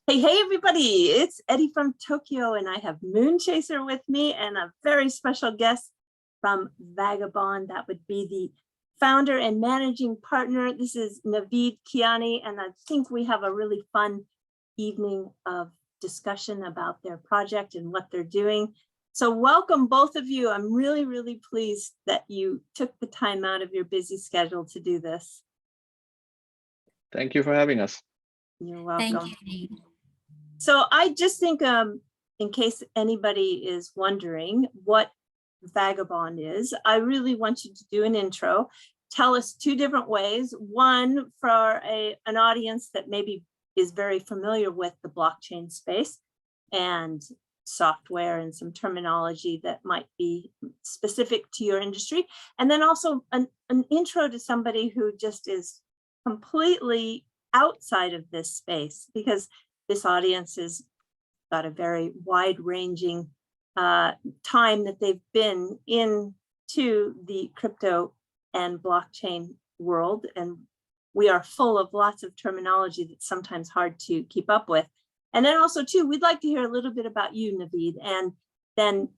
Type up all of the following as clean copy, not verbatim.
Hey, everybody, it's Eddie from Tokyo, and I have Moonchaser with me and a very special guest from Vagabond. That would be the founder and managing partner. This is Navid, Kiani, and I think we have a really fun evening of discussion about their project and what they're doing. So welcome, both of you. I'm really, really pleased that you took the time out of your busy schedule to do this. Thank you for having us. You're welcome. Thank you. So I just think, in case anybody is wondering what Vagabond is, I really want you to do an intro. Tell us two different ways. One, for an audience that maybe is very familiar with the blockchain space and software and some terminology that might be specific to your industry. And then also an intro to somebody who just is completely outside of this space, because this audience has got a very wide-ranging time that they've been into the crypto and blockchain world, and we are full of lots of terminology that's sometimes hard to keep up with. And then also, too, we'd like to hear a little bit about you, Navid, and then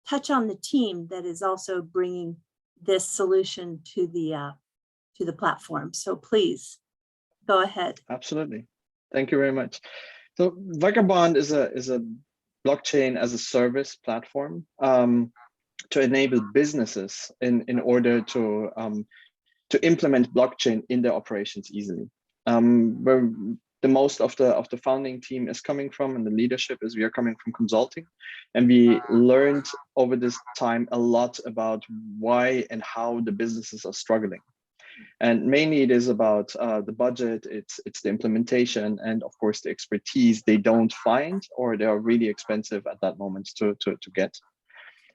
touch on the team that is also bringing this solution to the platform. So please go ahead. Absolutely. Thank you very much. So Vagabond is a blockchain as a service platform to enable businesses in order to implement blockchain in their operations easily. Where the most of the founding team is coming from, and the leadership is we are coming from consulting, and we learned over this time a lot about why and how the businesses are struggling. And mainly it is about the budget, it's the implementation, and of course the expertise they don't find, or they are really expensive at that moment to get.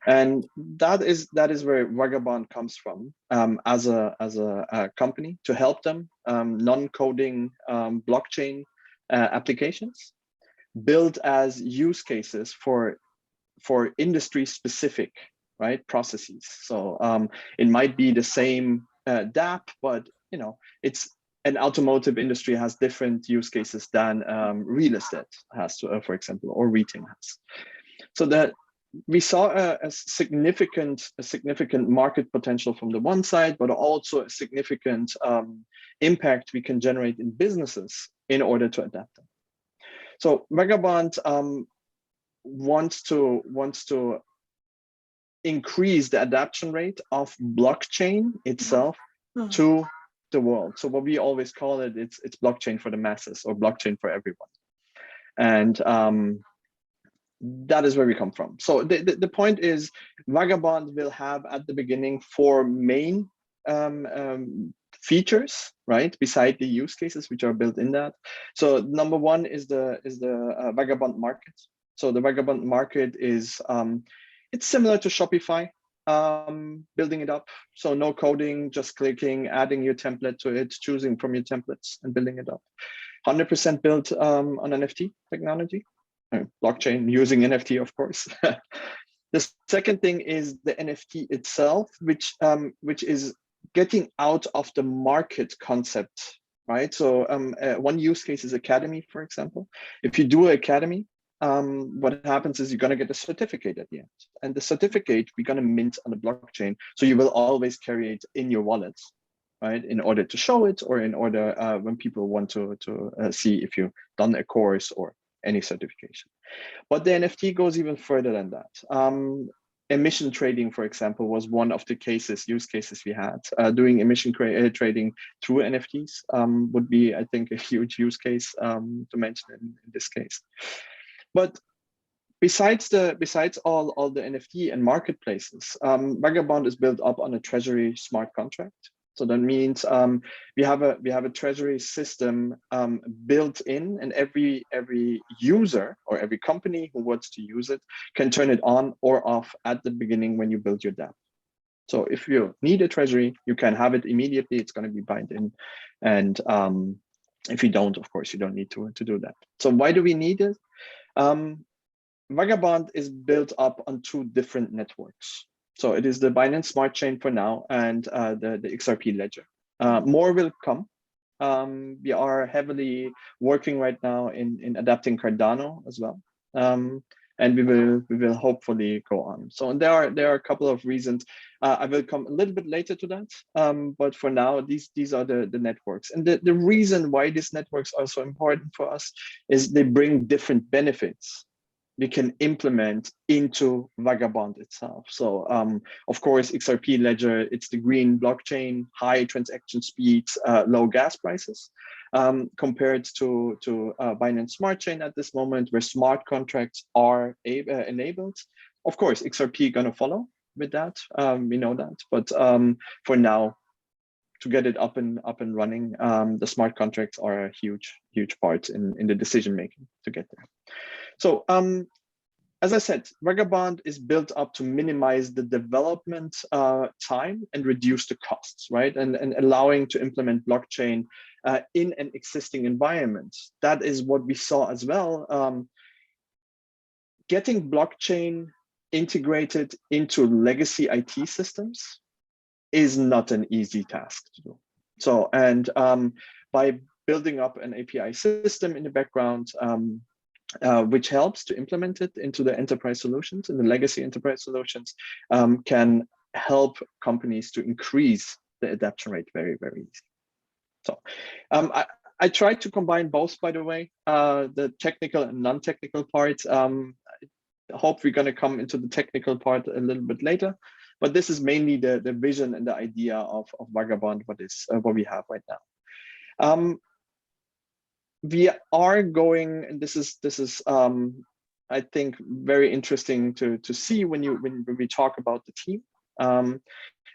And that is where Vagabond comes from, as a company to help them non-coding blockchain applications built as use cases for industry specific, right, processes. So it might be the same DApp, but it's an automotive industry has different use cases than real estate has, to, for example, or retail has. So that we saw a significant market potential from the one side, but also a significant impact we can generate in businesses in order to adapt them. So Vagabond wants to increase the adoption rate of blockchain itself to the world. So what we always call it, it's blockchain for the masses, or blockchain for everyone. And that is where we come from. So the point is, Vagabond will have at the beginning 4 main features, right, beside the use cases which are built in that. So number 1 is the Vagabond market. So the Vagabond market is it's similar to Shopify, building it up. So no coding, just clicking, adding your template to it, choosing from your templates and building it up. 100% built on NFT technology, blockchain using NFT, of course. The second thing is the NFT itself, which is getting out of the market concept, right? So one use case is academy, for example. If you do an academy, what happens is you're going to get a certificate at the end, and the certificate we're going to mint on the blockchain, so you will always carry it in your wallet, right, in order to show it, or in order when people want to see if you've done a course or any certification. But the NFT goes even further than that. Emission trading, for example, was one of the use cases we had. Doing emission trading through NFTs would be, I think, a huge use case to mention in this case. But besides all the NFT and marketplaces, Vagabond is built up on a treasury smart contract. So that means we have a treasury system built in, and every user or every company who wants to use it can turn it on or off at the beginning when you build your DApp. So if you need a treasury, you can have it immediately. It's going to be bind in, and if you don't, of course, you don't need to do that. So why do we need it? Vagabond is built up on 2 different networks. So it is the Binance Smart Chain for now, and the XRP ledger. More will come. We are heavily working right now in adapting Cardano as well. And we will hopefully go on. So and there are a couple of reasons. I will come a little bit later to that. But for now, these are the networks. And the reason why these networks are so important for us is they bring different benefits we can implement into Vagabond itself. So of course, XRP Ledger, it's the green blockchain, high transaction speeds, low gas prices, compared to Binance Smart Chain at this moment, where smart contracts are enabled. Of course, XRP gonna follow with that, we know that, but for now, to get it up and running, the smart contracts are a huge part in the decision making to get there. So as I said, Vagabond is built up to minimize the development time and reduce the costs, right? And allowing to implement blockchain in an existing environment. That is what we saw as well. Getting blockchain integrated into legacy IT systems is not an easy task to do. So, and by building up an API system in the background, which helps to implement it into the enterprise solutions and the legacy enterprise solutions, can help companies to increase the adoption rate very easy. So I tried to combine both, by the way, the technical and non-technical part. I hope we're going to come into the technical part a little bit later, but this is mainly the vision and the idea of Vagabond, what we have right now. We are going, and this is I think very interesting to see when we talk about the team.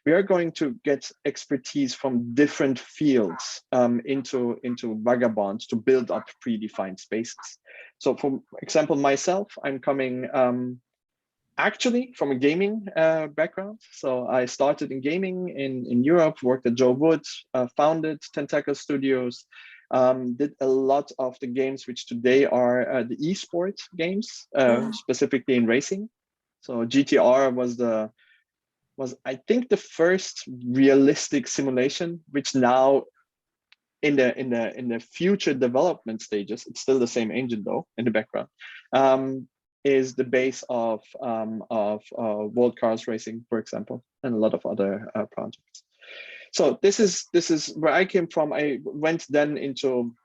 We are going to get expertise from different fields into Vagabond to build up predefined spaces. So for example, myself, I'm coming actually from a gaming background. So I started in gaming in Europe, worked at Joe Wood, founded Tentacle Studios, did a lot of the games which today are the esports games, specifically in racing. So GTR was I think the first realistic simulation, which now in the future development stages, it's still the same engine though in the background, is the base of World Cars Racing, for example, and a lot of other projects. So this is where I came from. I went then into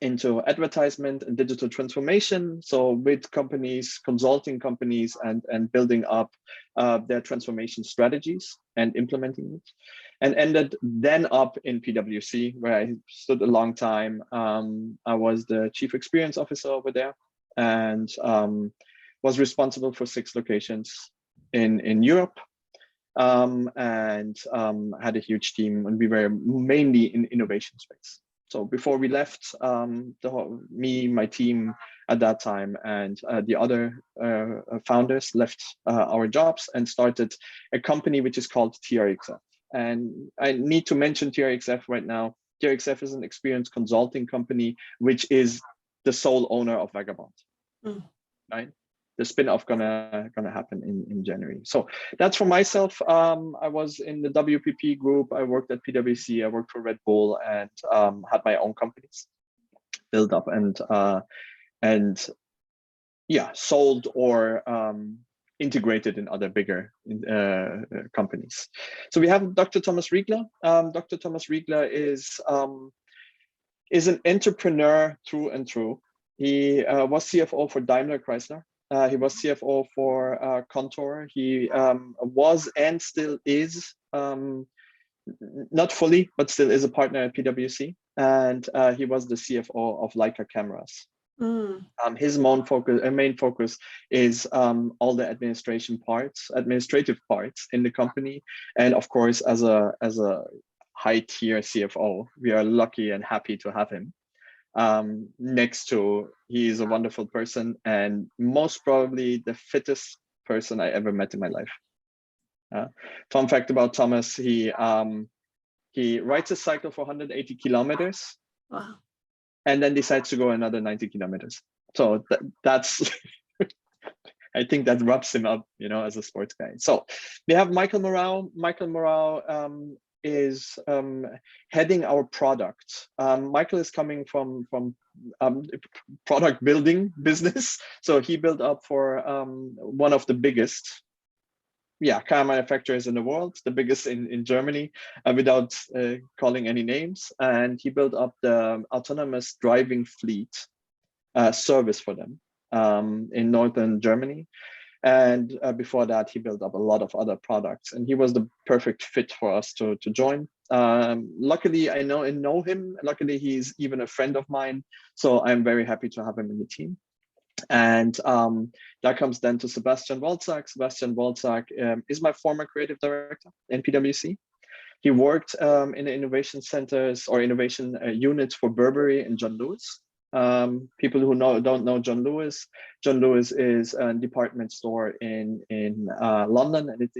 advertisement and digital transformation. So with companies, consulting companies, and building up their transformation strategies and implementing it, and ended then up in PwC, where I stood a long time. I was the chief experience officer over there, and was responsible for 6 locations in Europe. And had a huge team, and we were mainly in innovation space. So before we left, me, my team at that time, and the other founders left our jobs and started a company which is called TRXF. And I need to mention TRXF right now. TRXF is an experience consulting company, which is the sole owner of Vagabond, right? The spin-off gonna happen in January. So that's for myself. I was in the WPP group. I worked at PwC. I worked for Red Bull, and had my own companies built up and yeah, sold or integrated in other bigger companies. So we have Dr. Thomas Riegler. Dr. Thomas Riegler is an entrepreneur through and through. He was CFO for Daimler Chrysler. He was CFO for Contour. He was and still is, not fully, but still is a partner at PwC. And he was the CFO of Leica Cameras. His main focus is all the administrative parts in the company. And of course, as a high tier CFO, we are lucky and happy to have him. Next to, he is a wonderful person and most probably the fittest person I ever met in my life. Fun fact about Thomas, he rides a cycle for 180 kilometers. Wow. And then decides to go another 90 kilometers. So that's, I think that rubs him up, as a sports guy. So we have Michael Morau. Michael Morau is heading our product. Michael is coming from product building business, so he built up for one of the biggest car manufacturers in the world, the biggest in Germany, without calling any names. And he built up the autonomous driving fleet service for them in northern Germany. And before that, he built up a lot of other products, and he was the perfect fit for us to join. Luckily, I know him. Luckily, he's even a friend of mine, so I'm very happy to have him in the team. And that comes then to Sebastian Wolczak. Sebastian Wolczak is my former creative director in PwC. He worked in the innovation centers or innovation units for Burberry and John Lewis. People who don't know John Lewis. John Lewis is a department store in London, and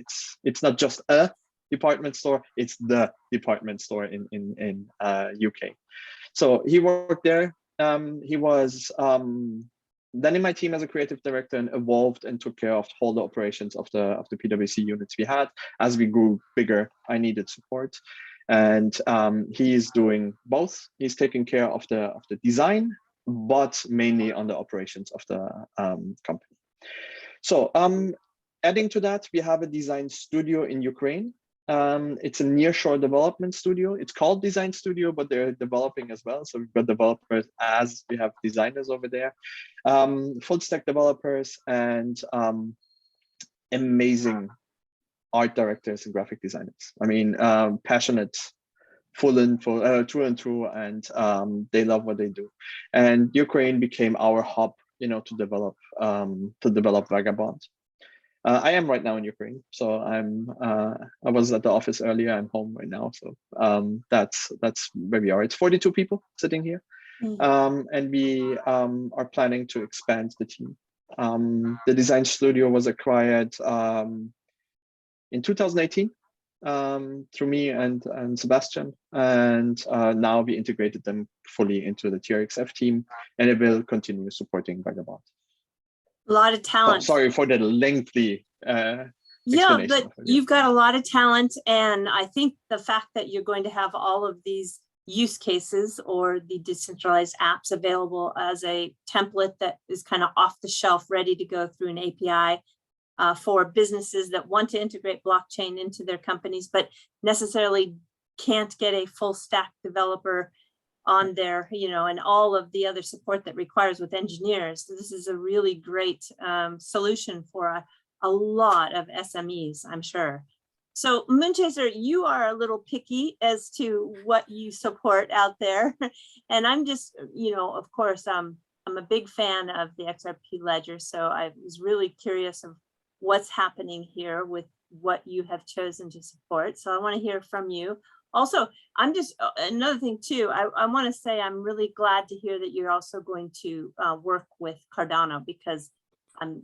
it's not just a department store; it's the department store in UK. So he worked there. He was then in my team as a creative director and evolved and took care of all the operations of the PwC units we had. As we grew bigger, I needed support. And he's doing both. He's taking care of the design, but mainly on the operations of the company. So adding to that, we have a design studio in Ukraine. It's a nearshore development studio. It's called Design Studio, but they're developing as well. So we've got developers as we have designers over there, full stack developers, and amazing art directors and graphic designers. I mean, passionate, through and through, and they love what they do. And Ukraine became our hub, to develop Vagabond. I am right now in Ukraine, so I was at the office earlier. I'm home right now, so that's where we are. It's 42 people sitting here, and we are planning to expand the team. The design studio was acquired in 2018 through me and Sebastian, and now we integrated them fully into the TRXF team, and it will continue supporting Vagabond. A lot of talent. Sorry for the lengthy yeah, but you've got a lot of talent, and I think the fact that you're going to have all of these use cases or the decentralized apps available as a template that is kind of off the shelf, ready to go through an API for businesses that want to integrate blockchain into their companies, but necessarily can't get a full stack developer on there, and all of the other support that requires with engineers. So this is a really great solution for a lot of SMEs, I'm sure. So Moonchaser, you are a little picky as to what you support out there. And I'm just, of course, I'm a big fan of the XRP ledger. So I was really curious of what's happening here with what you have chosen to support. So I want to hear from you. Also, I'm just another thing too, I want to say I'm really glad to hear that you're also going to work with Cardano, because I'm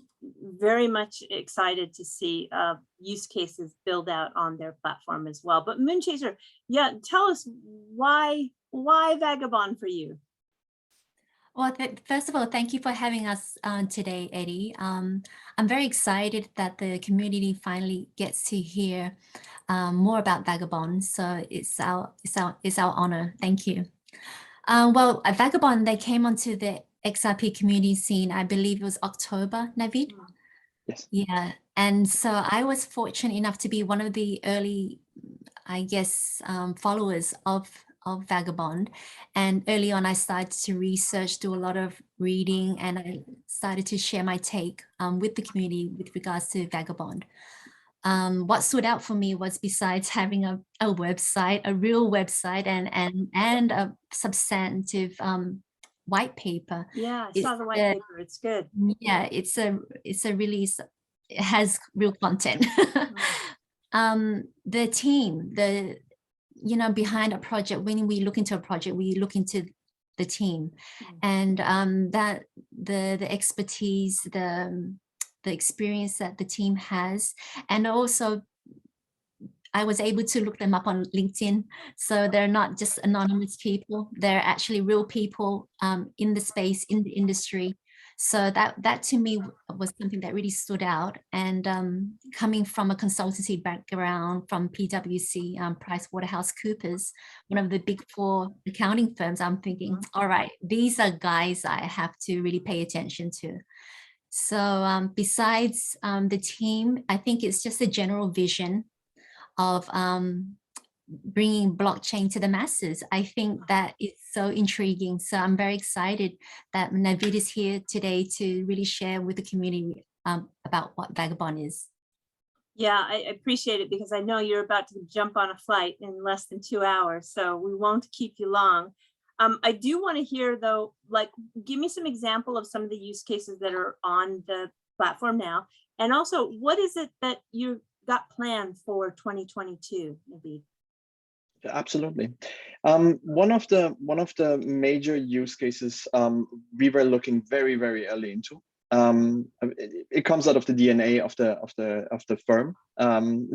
very much excited to see use cases build out on their platform as well. But Moonchaser, yeah, tell us why Vagabond for you? Well, first of all, thank you for having us today, Eddie. I'm very excited that the community finally gets to hear more about Vagabond. So it's our honor. Thank you. Well, at Vagabond, they came onto the XRP community scene, I believe it was October, Navid? Yes. Yeah. And so I was fortunate enough to be one of the early, I guess, followers of Vagabond. And early on, I started to research, do a lot of reading, and I started to share my take with the community with regards to Vagabond. What stood out for me was, besides having a website, a real website, and a substantive white paper. Yeah, I saw the white paper. It's good. Yeah, it's a release. It has real content. The team, behind a project, when we look into a project, we look into the team, and that the expertise, the experience that the team has, and also I was able to look them up on LinkedIn. So they're not just anonymous people, they're actually real people in the space, in the industry. So that to me was something that really stood out. And coming from a consultancy background from PwC, PricewaterhouseCoopers, one of the big 4 accounting firms, I'm thinking, all right, these are guys I have to really pay attention to. So besides the team, I think it's just a general vision of bringing blockchain to the masses. I think that is so intriguing. So I'm very excited that Navid is here today to really share with the community about what Vagabond is. Yeah, I appreciate it because I know you're about to jump on a flight in less than 2 hours, so we won't keep you long. I do want to hear though, like, give me some example of some of the use cases that are on the platform now. And also, what is it that you got planned for 2022, Navid? Absolutely. One of the major use cases we were looking very, very early into. It comes out of the DNA of the firm,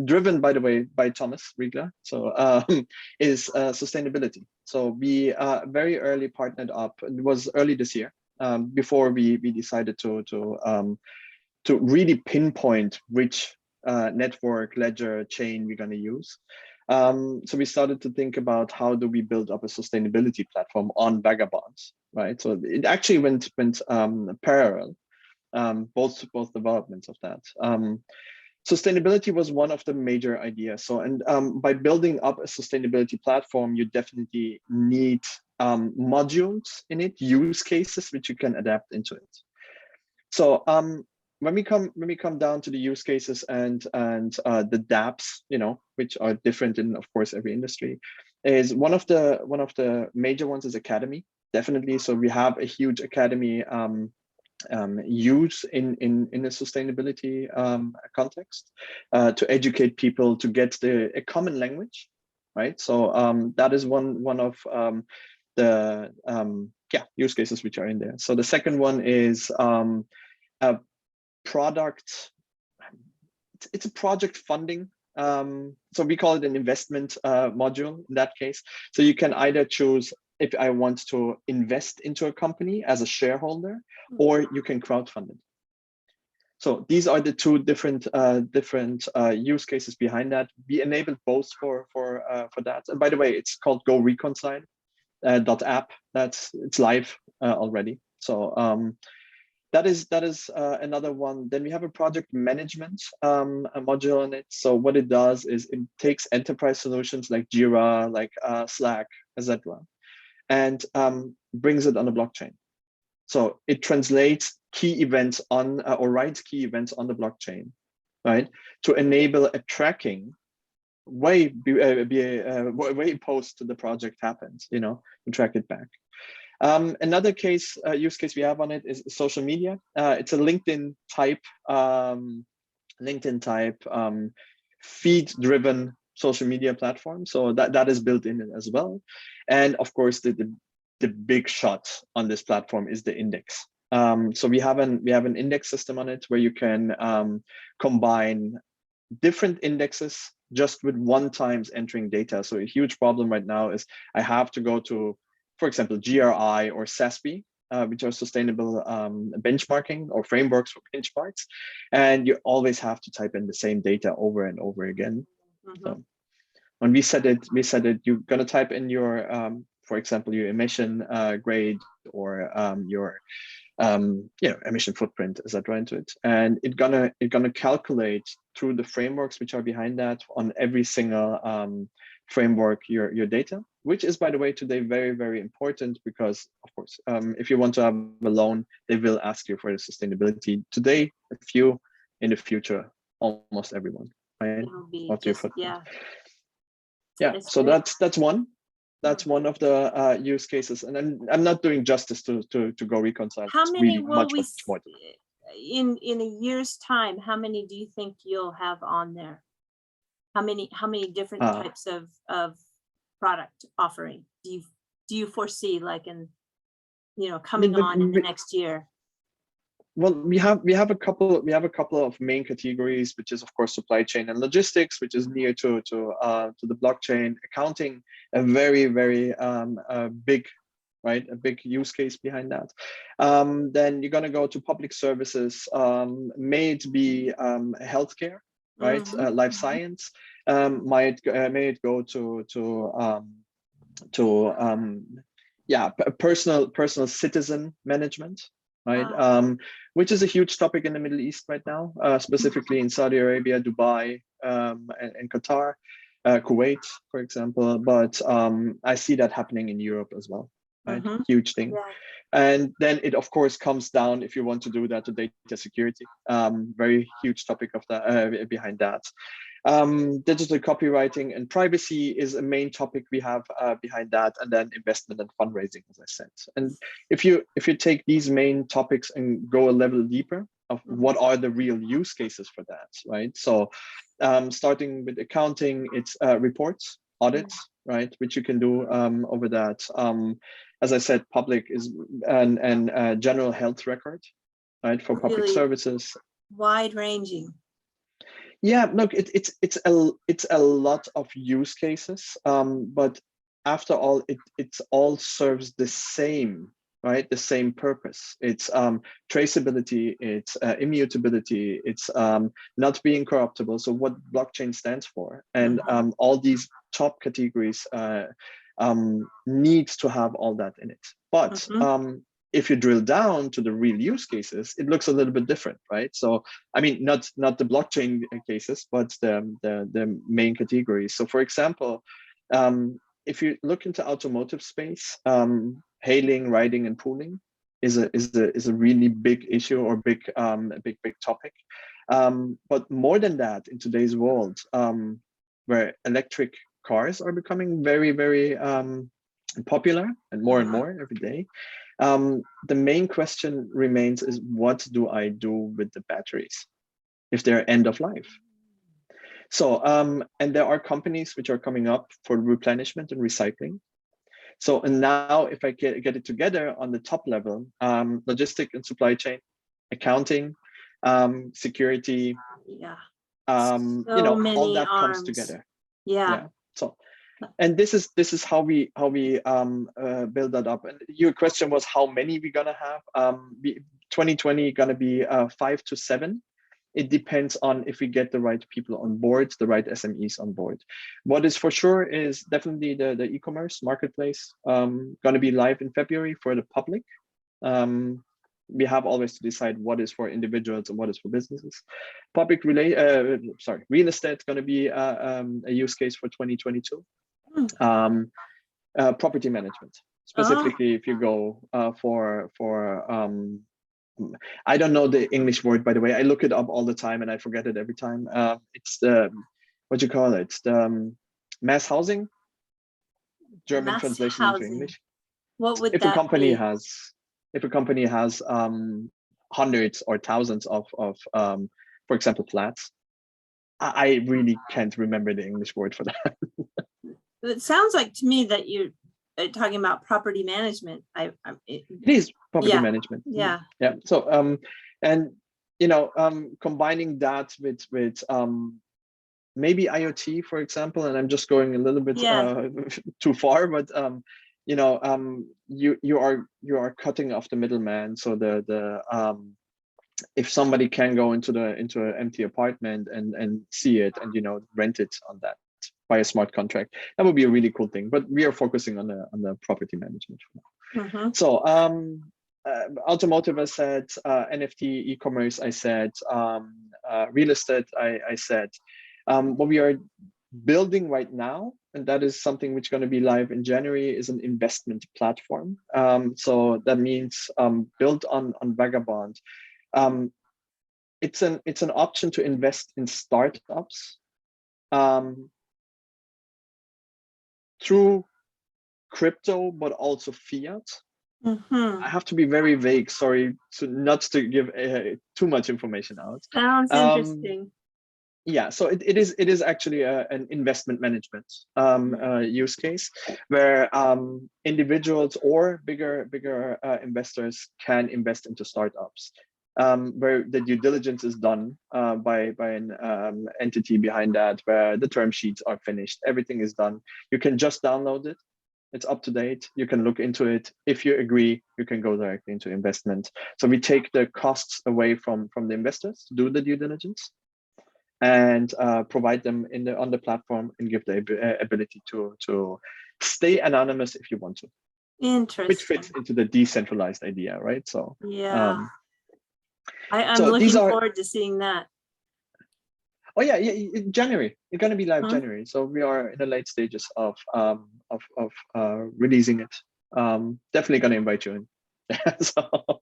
driven, by the way, by Thomas Riegler. So is sustainability. So we very early partnered up. It was early this year, before we decided to really pinpoint which network, ledger, chain we're going to use. So we started to think about how do we build up a sustainability platform on Vagabond, right? So it actually went parallel, both developments of that. Sustainability was one of the major ideas. So, and by building up a sustainability platform, you definitely need modules in it, use cases which you can adapt into it. So when we come down to the use cases and the dApps, you know, which are different in, of course, every industry, is one of the major ones is Academy, definitely. So we have a huge Academy use in a sustainability context to educate people to get a common language, right? So that is one of the use cases which are in there. So the second one is a product, it's a project funding. So we call it an investment module in that case. So you can either choose if I want to invest into a company as a shareholder, or you can crowdfund it. So these are the two different use cases behind that. We enabled both for that. And by the way, it's called Go Reconcile .app. It's live already. So that is another one. Then we have a project management a module in it. So what it does is it takes enterprise solutions like Jira, like Slack, etc., and brings it on the blockchain. So it translates key events on or writes key events on the blockchain, right, to enable a tracking way post the project happens, you know, to track it back. Another use case we have on it is social media. It's a LinkedIn type feed-driven social media platform. So that is built in it as well. And of course, the big shot on this platform is the index. So we have an index system on it where you can combine different indexes just with one times entering data. So a huge problem right now is I have to go to, for example, GRI or SASB, which are sustainable benchmarking or frameworks for benchmarks. And you always have to type in the same data over and over again. Mm-hmm. So when we said it, you're going to type in your, for example, your emission grade or your emission footprint, etc., into it, and it's gonna calculate through the frameworks which are behind that on every single framework your data, which is, by the way, today very, very important because, of course, if you want to have a loan, they will ask you for the sustainability. Today, a few, in the future, almost everyone, right? Yeah. So that's one. That's one of the use cases, and I'm not doing justice to Go Reconcile. How many really will we more in a year's time? How many do you think you'll have on there? How many different types of product offering do you foresee, like in coming on in the next year? Well, we have a couple of main categories, which is, of course, supply chain and logistics, which is near to the blockchain. Accounting, a very, very big right? A big use case behind that. Then you're going to go to public services, may it be healthcare, right? Life science, may it go personal citizen management, right? Which is a huge topic in the Middle East right now, specifically in Saudi Arabia, Dubai, and Qatar, Kuwait, for example. But I see that happening in Europe as well, right? Huge thing. Yeah. And then it, of course, comes down, if you want to do that, to data security. Very huge topic of that behind that. Digital copywriting and privacy is a main topic we have behind that, and then investment and fundraising, as I said. And if you take these main topics and go a level deeper of what are the real use cases for that, right? So starting with accounting, it's reports, audits, right, which you can do over that. As I said, public is and general health record, right, for public Really services. wide ranging. Yeah, look, it's a lot of use cases, but after all, it all serves the same, right? The same purpose. It's traceability, it's immutability, it's not being corruptible. So what blockchain stands for, and all these top categories needs to have all that in it. But if you drill down to the real use cases, it looks a little bit different, right? So, I mean, not the blockchain cases, but the main categories. So, for example, if you look into automotive space, hailing, riding, and pooling is a really big issue or big topic. But more than that, in today's world, where electric cars are becoming very, very popular and more every day. The main question remains is, what do I do with the batteries if they're end of life? So, and there are companies which are coming up for replenishment and recycling. So, and now if I get it together on the top level, logistic and supply chain, accounting, security, you know, all that comes together. Yeah. So, and this is how we build that up. And your question was how many we're gonna have. 2020 gonna be 5 to 7. It depends on if we get the right people on board, the right SMEs on board. What is for sure is definitely the e-commerce marketplace gonna be live in February for the public. We have always to decide what is for individuals and what is for businesses. Real estate is going to be a use case for 2022. Property management, specifically if you go for I don't know the English word, by the way. I look it up all the time and I forget it every time. It's the, what you call it, the mass housing, German Mass translation housing. into English. What would If that a company be? if a company has hundreds or thousands of for example, flats, I really can't remember the English word for that. It sounds like to me that you're talking about property management. It is property management. Yeah. Yeah. So and you know, combining that with maybe IoT, for example, and I'm just going a little bit too far, but you know, you are cutting off the middleman. So if somebody can go into an empty apartment and see it and, you know, rent it on that by a smart contract, that would be a really cool thing. But we are focusing on the property management. So automotive, I said, NFT, e-commerce, I said, real estate, I said. What we are building right now, and that is something which is going to be live in January, is an investment platform. So that means built on Vagabond. It's an option to invest in startups through crypto, but also fiat. I have to be very vague, sorry, not to give too much information out. Sounds interesting. Yeah, so it is actually an investment management use case where individuals or bigger investors can invest into startups, where the due diligence is done by an entity behind that, where the term sheets are finished, everything is done. You can just download it It's up to date. You can look into it. If you agree, you can go directly into investment. So we take the costs away from the investors to do the due diligence, and provide them on the platform, and give the ability to stay anonymous if you want to. Interesting. Which fits into the decentralized idea, right? So yeah, I'm so looking forward to seeing that. Oh yeah, in January. It's gonna be live Huh? January. So we are in the late stages of releasing it. Definitely gonna invite you in. So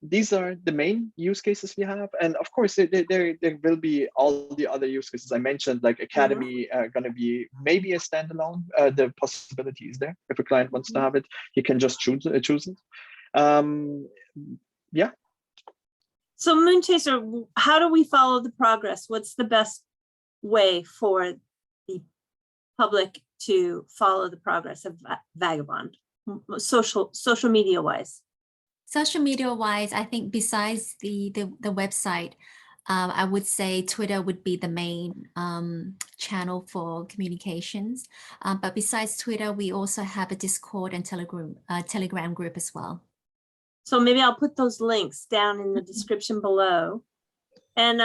these are the main use cases we have, and of course there will be all the other use cases I mentioned, like Academy, gonna be maybe a standalone. The possibility is there. If a client wants to have it, he can just choose it. Yeah. So Moonchaser, how do we follow the progress? What's the best way for the public to follow the progress of Vagabond, social media wise? Social media wise, I think besides the website, I would say Twitter would be the main channel for communications. But besides Twitter, we also have a Discord and Telegram group as well. So maybe I'll put those links down in the description below. And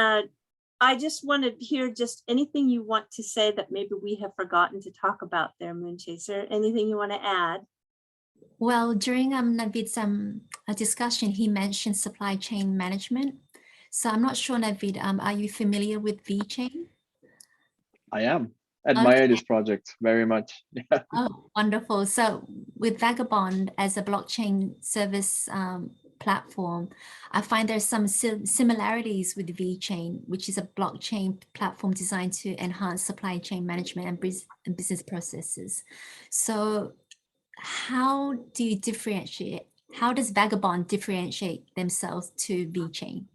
I just want to hear just anything you want to say that maybe we have forgotten to talk about there, Moonchaser. Anything you want to add? Well, during Navid's discussion, he mentioned supply chain management. So I'm not sure, Navid, are you familiar with Vechain? I am. Admire this project very much. Oh, wonderful. So with Vagabond as a blockchain service platform, I find there's some similarities with Vechain, which is a blockchain platform designed to enhance supply chain management and business processes. So how do you differentiate? How does Vagabond differentiate themselves to Vechain?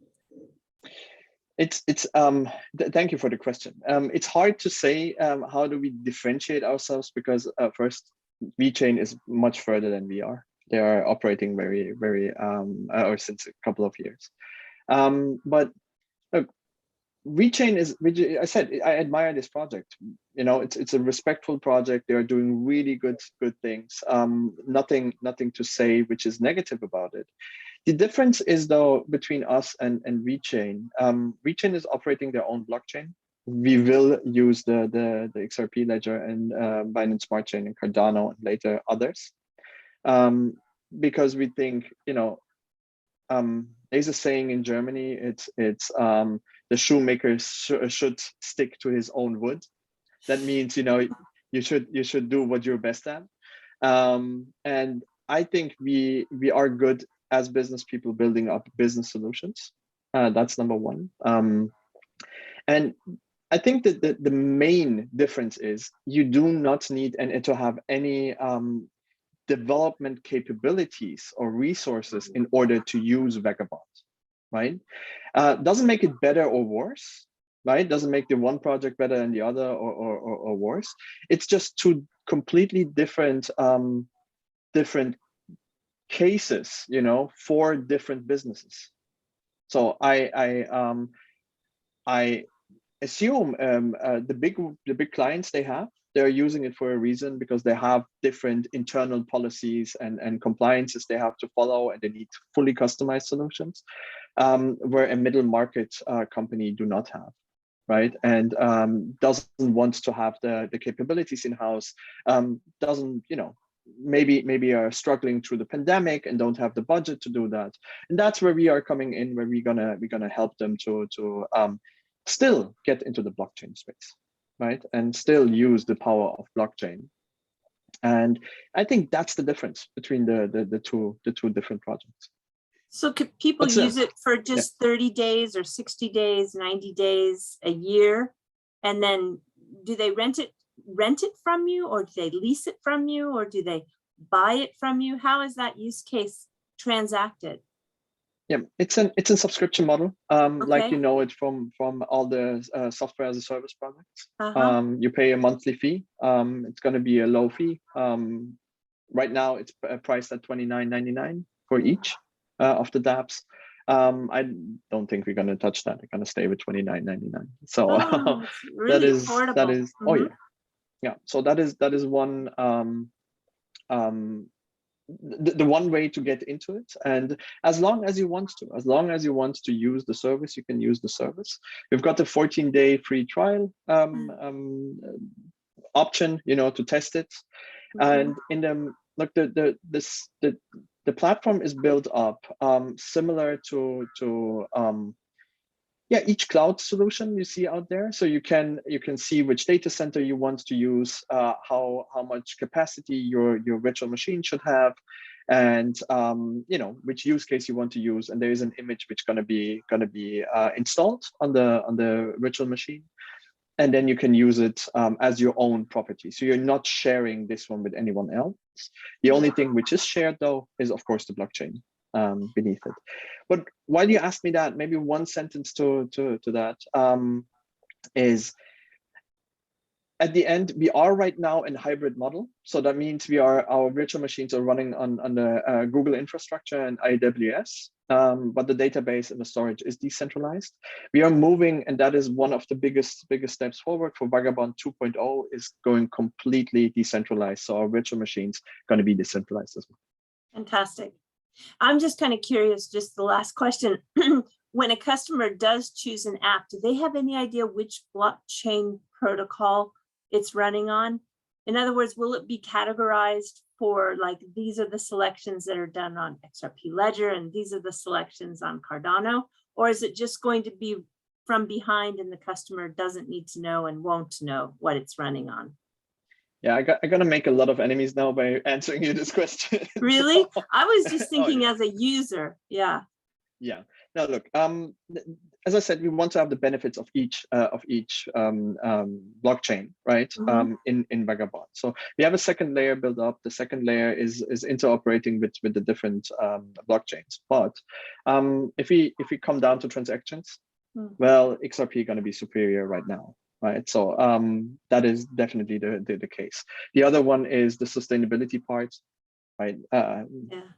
Thank you for the question. It's hard to say how do we differentiate ourselves, because first, Vechain is much further than we are. They are operating very or since a couple of years. But look, Vechain is, I said, I admire this project. You know, it's a respectful project. They are doing really good things. Nothing to say which is negative about it. The difference is, though, between us and Vechain. Vechain is operating their own blockchain. We will use the XRP ledger and Binance Smart Chain and Cardano and later others, because we think, you know, there's a saying in Germany. It's the shoemaker should stick to his own wood. That means, you know, you should do what you're best at. And I think we are good as business people building up business solutions. That's number one. And I think that the main difference is you do not need to have any development capabilities or resources in order to use Vagabond, right? Doesn't make it better or worse, right? Doesn't make the one project better than the other or worse. It's just two completely different cases, you know, for different businesses. So I assume the big clients they're using it for a reason, because they have different internal policies and compliances they have to follow, and they need fully customized solutions, where a middle market company do not have, right? And doesn't want to have the capabilities in-house, doesn't, you know, maybe are struggling through the pandemic and don't have the budget to do that. And that's where we are coming in, where we're gonna help them to still get into the blockchain space, right? And still use the power of blockchain. And I think that's the difference between the two different projects. So could people use it for just 30 days or 60 days, 90 days, a year? And then do they rent it from you, or do they lease it from you, or do they buy it from you? How is that use case transacted? Yeah, it's a subscription model, like you know it from all the software as a service projects. You pay a monthly fee. It's going to be a low fee. Right now it's priced at $29.99 for each of the dApps. I don't think we're going to touch that. We're going to stay with $29.99. So really that is oh yeah. Yeah, so that is one the one way to get into it. And as long as you want to use the service, you can use the service. We've got a 14-day free trial option, to test it. And in the like the platform is built up similar to each cloud solution you see out there. So you can see which data center you want to use, how much capacity your virtual machine should have, and which use case you want to use. And there is an image which gonna be installed on the virtual machine, and then you can use it as your own property. So you're not sharing this one with anyone else. The only thing which is shared though is of course the blockchain beneath it. But while you asked me that, maybe one sentence to that is, at the end, we are right now in hybrid model. So that means our virtual machines are running on the Google infrastructure and AWS, but the database and the storage is decentralized. We are moving, and that is one of the biggest steps forward for Vagabond 2.0, is going completely decentralized. So our virtual machines going to be decentralized as well. Fantastic. I'm just kind of curious, just the last question. When a customer does choose an app, do they have any idea which blockchain protocol it's running on? In other words, will it be categorized for, like, these are the selections that are done on XRP Ledger and these are the selections on Cardano? Or is it just going to be from behind and the customer doesn't need to know and won't know what it's running on? Yeah, I'm gonna make a lot of enemies now by answering you this question. Really? I was just thinking yeah. as a user. Yeah. Yeah. No, look. As I said, we want to have the benefits of each blockchain, right? In Vagabond. So we have a second layer built up. The second layer is interoperating with the different blockchains. But if we come down to transactions, well, XRP going to be superior right now. Right, so that is definitely the case. The other one is the sustainability part, right?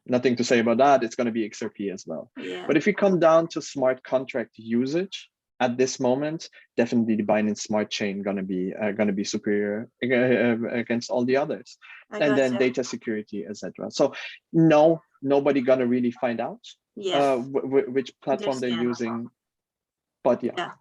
Nothing to say about that. It's going to be XRP as well. Yeah. But if you come down to smart contract usage at this moment, definitely the Binance Smart Chain going to be superior against all the others. And then data security, etc. So no, nobody going to really find out which platform they're using. But yeah.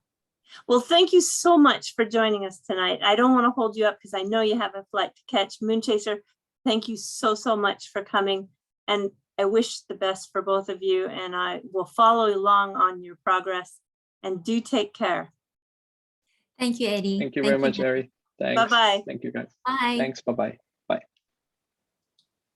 Well, thank you so much for joining us tonight. I don't want to hold you up because I know you have a flight to catch. Moonchaser, thank you so much for coming. And I wish the best for both of you. And I will follow along on your progress. And do take care. Thank you, Eddie. Thank you very much, Eri. Thanks. Bye-bye. Thank you, guys. Bye. Thanks. Bye-bye.